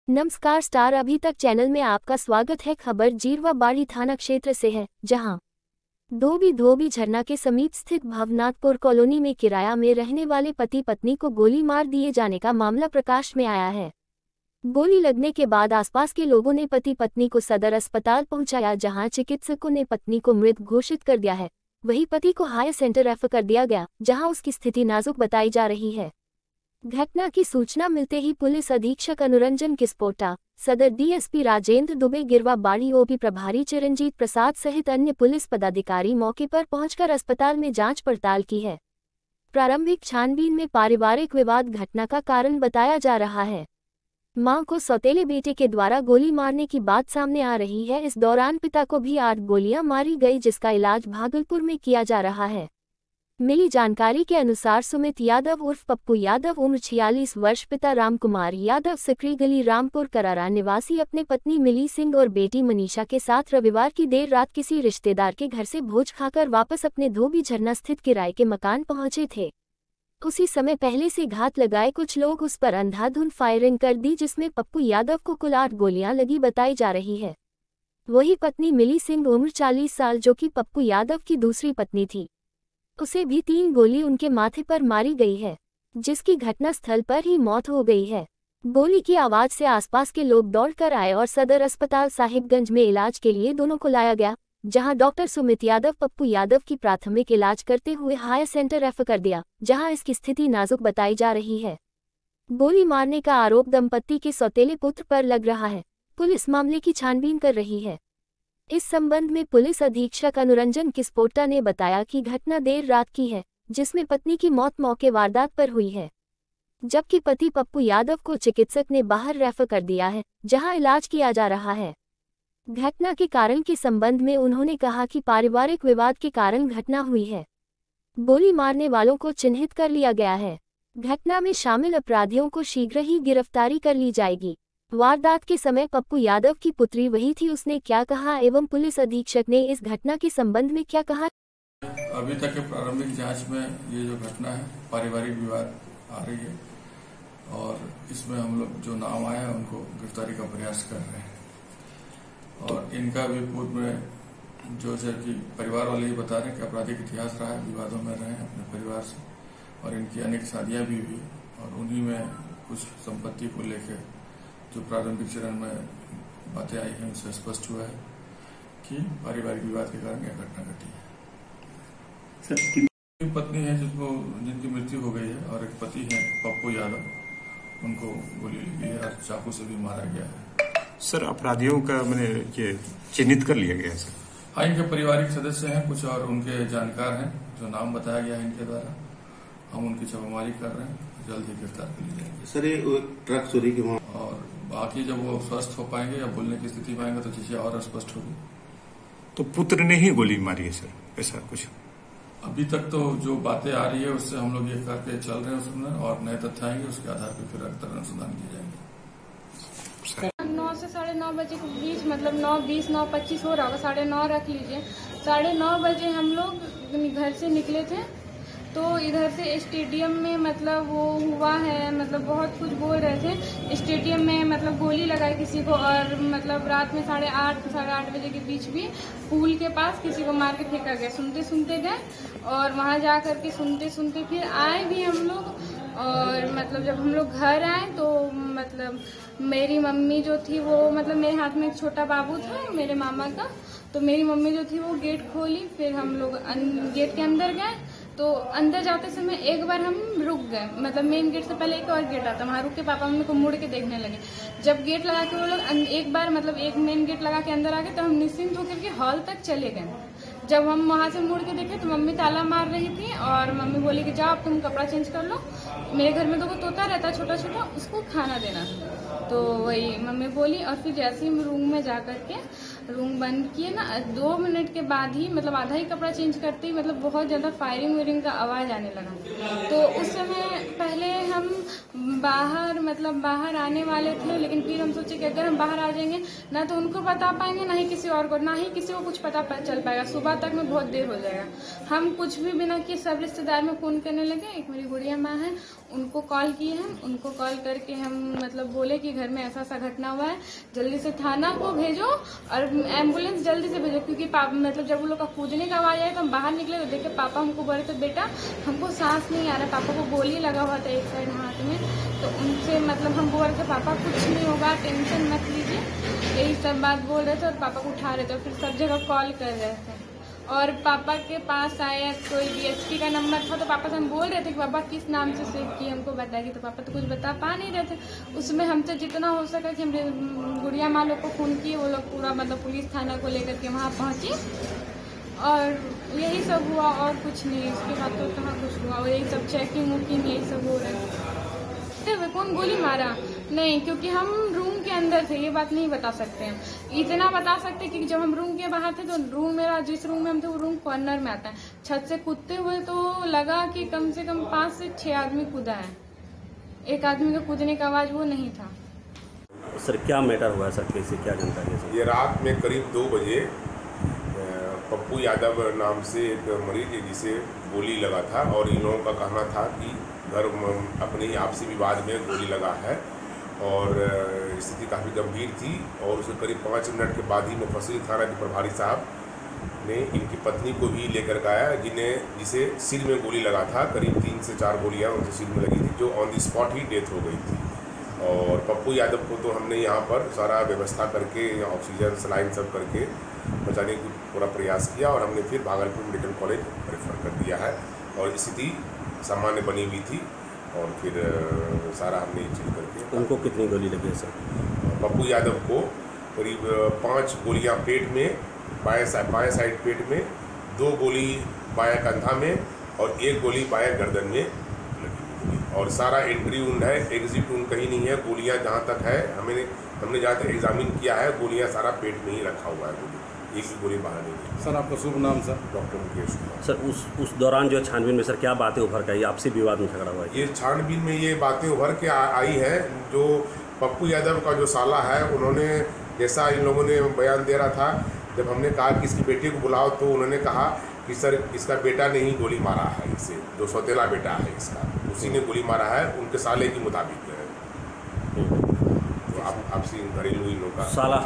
नमस्कार स्टार अभी तक चैनल में आपका स्वागत है। खबर जीरवाबाड़ी थाना क्षेत्र से है, जहां धोबी झरना के समीप स्थित भवनाथपुर कॉलोनी में किराया में रहने वाले पति पत्नी को गोली मार दिए जाने का मामला प्रकाश में आया है। गोली लगने के बाद आसपास के लोगों ने पति पत्नी को सदर अस्पताल पहुंचाया, जहां चिकित्सकों ने पत्नी को मृत घोषित कर दिया है। वहीं पति को हायर सेंटर रेफर कर दिया गया, जहां उसकी स्थिति नाजुक बताई जा रही है। घटना की सूचना मिलते ही पुलिस अधीक्षक अनुरंजन किस्पोटा, सदर डीएसपी राजेंद्र दुबे, गिरवाबाड़ी ओपी प्रभारी चिरंजीत प्रसाद सहित अन्य पुलिस पदाधिकारी मौके पर पहुंचकर अस्पताल में जांच पड़ताल की है। प्रारंभिक छानबीन में पारिवारिक विवाद घटना का कारण बताया जा रहा है। मां को सौतेले बेटे के द्वारा गोली मारने की बात सामने आ रही है। इस दौरान पिता को भी 8 गोलियां मारी गई, जिसका इलाज भागलपुर में किया जा रहा है। मिली जानकारी के अनुसार सुमित यादव उर्फ पप्पू यादव, उम्र 46 वर्ष, पिता रामकुमार यादव, सकरी गली, रामपुर करारा निवासी, अपने पत्नी मिली सिंह और बेटी मनीषा के साथ रविवार की देर रात किसी रिश्तेदार के घर से भोज खाकर वापस अपने धोबी झरना स्थित किराए के मकान पहुंचे थे। उसी समय पहले से घात लगाए कुछ लोग उस पर अंधाधुंध फायरिंग कर दी, जिसमें पप्पू यादव को कुल 8 गोलियां लगी बताई जा रही है। वही पत्नी मिली सिंह, उम्र 40 साल, जो कि पप्पू यादव की दूसरी पत्नी थी, उसे भी 3 गोली उनके माथे पर मारी गई है, जिसकी घटनास्थल पर ही मौत हो गई है। गोली की आवाज से आसपास के लोग दौड़कर आए और सदर अस्पताल साहिबगंज में इलाज के लिए दोनों को लाया गया, जहां डॉक्टर सुमित यादव पप्पू यादव की प्राथमिक इलाज करते हुए हायर सेंटर रेफर कर दिया, जहां इसकी स्थिति नाजुक बताई जा रही है। गोली मारने का आरोप दंपत्ति के सौतेले पुत्र पर लग रहा है। पुलिस मामले की छानबीन कर रही है। इस संबंध में पुलिस अधीक्षक अनुरंजन किस्पोटा ने बताया कि घटना देर रात की है, जिसमें पत्नी की मौत मौके वारदात पर हुई है, जबकि पति पप्पू यादव को चिकित्सक ने बाहर रेफर कर दिया है, जहां इलाज किया जा रहा है। घटना के कारण के संबंध में उन्होंने कहा कि पारिवारिक विवाद के कारण घटना हुई है। गोली मारने वालों को चिन्हित कर लिया गया है। घटना में शामिल अपराधियों को शीघ्र ही गिरफ्तारी कर ली जाएगी। वारदात के समय पप्पू यादव की पुत्री वही थी, उसने क्या कहा एवं पुलिस अधीक्षक ने इस घटना के संबंध में क्या कहा। अभी तक के प्रारंभिक जांच में ये जो घटना है पारिवारिक विवाद आ रही है, और इसमें हम लोग जो नाम आया है उनको गिरफ्तारी का प्रयास कर रहे हैं। और इनका भी पूर्व में जो है कि परिवार वाले ही बता रहे हैं कि आपराधिक इतिहास रहा है, विवादों में रहे हैं अपने परिवार से, और इनकी अनेक शादियां भी हुई, और उन्हीं में कुछ संपत्ति को लेकर जो प्रारंभिक चरण में बातें आई हैं उनसे स्पष्ट हुआ है कि पारिवारिक विवाद के कारण यह घटना घटी है। सर, पत्नी है जिनकी मृत्यु हो गई है, और एक पति है पप्पू यादव, उनको गोली लगी है और चाकू से भी मारा गया है। सर, अपराधियों का मैंने ये चिन्हित कर लिया गया है सर? हाँ, इनके पारिवारिक सदस्य हैं कुछ, और उनके जानकार हैं जो नाम बताया गया है इनके द्वारा। हम उनकी छापेमारी कर रहे हैं, जल्द ही गिरफ्तार कर ली जाएगी। सर, ये ट्रक चोरी के और बाकी जब वो स्वस्थ हो पाएंगे या बोलने की स्थिति में आएंगे तो चीजें और स्पष्ट होगी। तो पुत्र ने ही गोली मारी है सर, ऐसा कुछ? अभी तक तो जो बातें आ रही है उससे हम लोग ये करके चल रहे हैं उसमें, और नए तथ्य आएंगे उसके आधार पर फिर अगर अनुसंधान किए जाएंगे। 9 से 9:30 बजे के बीच, मतलब 9:20 9:25 हो रहा होगा, 9:30 रख लीजिए। 9:30 बजे हम लोग घर से निकले थे, तो इधर से स्टेडियम में मतलब वो हुआ है, मतलब बहुत कुछ बोल रहे थे। स्टेडियम में मतलब गोली लगाई किसी को, और मतलब रात में 8:30 साढ़े 8 बजे के बीच भी पुल के पास किसी को मार के फेंका गया। सुनते सुनते गए, और वहाँ जा करके सुनते सुनते फिर आए भी हम लोग। और मतलब जब हम लोग घर आए तो मतलब मेरी मम्मी जो थी वो, मतलब मेरे हाथ में एक छोटा बाबू था मेरे मामा का, तो मेरी मम्मी जो थी वो गेट खोली। फिर हम लोग गेट के अंदर गए, तो अंदर जाते समय एक बार हम रुक गए, मतलब मेन गेट से पहले एक और गेट आता, वहाँ रुक के पापा मम्मी को मुड़ के देखने लगे। जब गेट लगा के वो लोग एक बार मतलब एक मेन गेट लगा के अंदर आ गए, तो हम निश्चिंत होकर के हॉल तक चले गए। जब हम वहाँ से मुड़ के देखे तो मम्मी ताला मार रही थी, और मम्मी बोली कि जाओ अब तुम कपड़ा चेंज कर लो, मेरे घर में तो वो तोता रहता है छोटा छोटा, उसको खाना देना। तो वही मम्मी बोली, और फिर जैसे ही रूम में जा करके रूम बंद किए ना, 2 मिनट के बाद ही, मतलब आधा ही कपड़ा चेंज करते ही मतलब बहुत ज्यादा फायरिंग वायरिंग का आवाज आने लगा। तो उस समय पहले हम बाहर आने वाले थे, लेकिन फिर हम सोचे कि अगर हम बाहर आ जाएंगे ना तो उनको बता पाएंगे, ना ही किसी और को, ना ही किसी को कुछ पता चल पाएगा, सुबह तक में बहुत देर हो जाएगा। हम कुछ भी बिना किए सब रिश्तेदार में फोन करने लगे। एक मेरी गुड़िया माँ है, उनको कॉल किए हम, उनको कॉल करके हम मतलब बोले कि घर में ऐसा ऐसा घटना हुआ है, जल्दी से थाना को भेजो और एम्बुलेंस जल्दी से भेजो। क्योंकि मतलब जब वो लोग का कूदने का आवाज आया तो हम बाहर निकले तो देखे पापा हमको बोले थे बेटा हमको सांस नहीं आ रहा, पापा को गोली लगा हुआ था एक साइड हाथ में। तो उनसे मतलब हम बोल रहे थे पापा कुछ नहीं होगा, टेंशन मत लीजिए, यही सब बात बोल रहे थे और पापा को उठा रहे थे और फिर सब जगह कॉल कर रहे थे। और पापा के पास आया कोई डीएसपी का नंबर था तो पापा से हम बोल रहे थे कि पापा किस नाम से सेव किए हमको बताएगी, तो पापा तो कुछ बता पा नहीं रहे थे। उसमें हमसे जितना हो सका कि हम गुड़िया माँ लोग को फ़ोन किए, वो लोग पूरा मतलब पुलिस थाना को लेकर के वहाँ पहुँची और यही सब हुआ और कुछ नहीं। इसके बाद तो कहाँ कुछ हुआ और यही सब चेकिंग वुकिंग यही सब हो रहा है। कौन गोली मारा नहीं, क्योंकि हम रूम के अंदर थे, ये बात नहीं बता सकते हैं। इतना बता सकते कि जब हम रूम के बाहर थे तो रूम मेरा जिस रूम में हम थे वो रूम कॉर्नर में आता है। छत से कूदते हुए तो लगा कि कम से कम 5 से 6 आदमी कूदा है, एक आदमी का कूदने का आवाज वो नहीं था। सर क्या मैटर हुआ है सर, कैसे क्या जानकारी है सर? ये रात में करीब 2 बजे पप्पू यादव नाम से एक मरीज है जिसे गोली लगा था और इन लोगों का कहना था कि घर अपने ही आपसी विवाद में गोली लगा है और स्थिति काफ़ी गंभीर थी। और उसके करीब 5 मिनट के बाद ही मुफस्सिल थाना के प्रभारी साहब ने इनकी पत्नी को भी लेकर गया जिसे सिर में गोली लगा था। करीब 3 से 4 गोलियां उनके सिर में लगी थी जो on the spot he death हो गई थी। और पप्पू यादव को तो हमने यहाँ पर सारा व्यवस्था करके ऑक्सीजन सलाइन सब करके बचाने की पूरा प्रयास किया और हमने फिर भागलपुर मेडिकल कॉलेज रेफर कर दिया है और स्थिति सामान्य बनी हुई थी और फिर सारा हमने चीज करके। उनको कितनी गोली लगी है सर? पप्पू यादव को करीब 5 गोलियां पेट में, बाएं साइड पेट में, 2 गोली बाएं कंधा में और 1 गोली बाएं गर्दन में लगी और सारा एंट्री वुंड है, एग्जिट वुंड कहीं नहीं है। गोलियां जहां तक है हमने जहाँ तक एग्जामिन किया है गोलियां सारा पेट में ही रखा हुआ है, एक भी गोली बाहर नहीं है। सर आपका शुभ नाम sir? Doctor Mukesh Kumar. Sir उस दौरान जो छानबीन में सर क्या बातें उभर कर आई, आपसी विवाद में झगड़ा हुआ है? ये छानबीन में ये बातें उभर के आई है जो पप्पू यादव का जो साला है उन्होंने, जैसा इन लोगों ने बयान दे रहा था, जब हमने कहा कि इसकी बेटे को बुलाओ तो उन्होंने कहा कि सर इसका बेटा ने ही गोली मारा है, इसे जो सौतेला बेटा है इसका उसी ने गोली मारा है, उनके साले के मुताबिक है। तो आपसी घरेलू इन लोगों का साला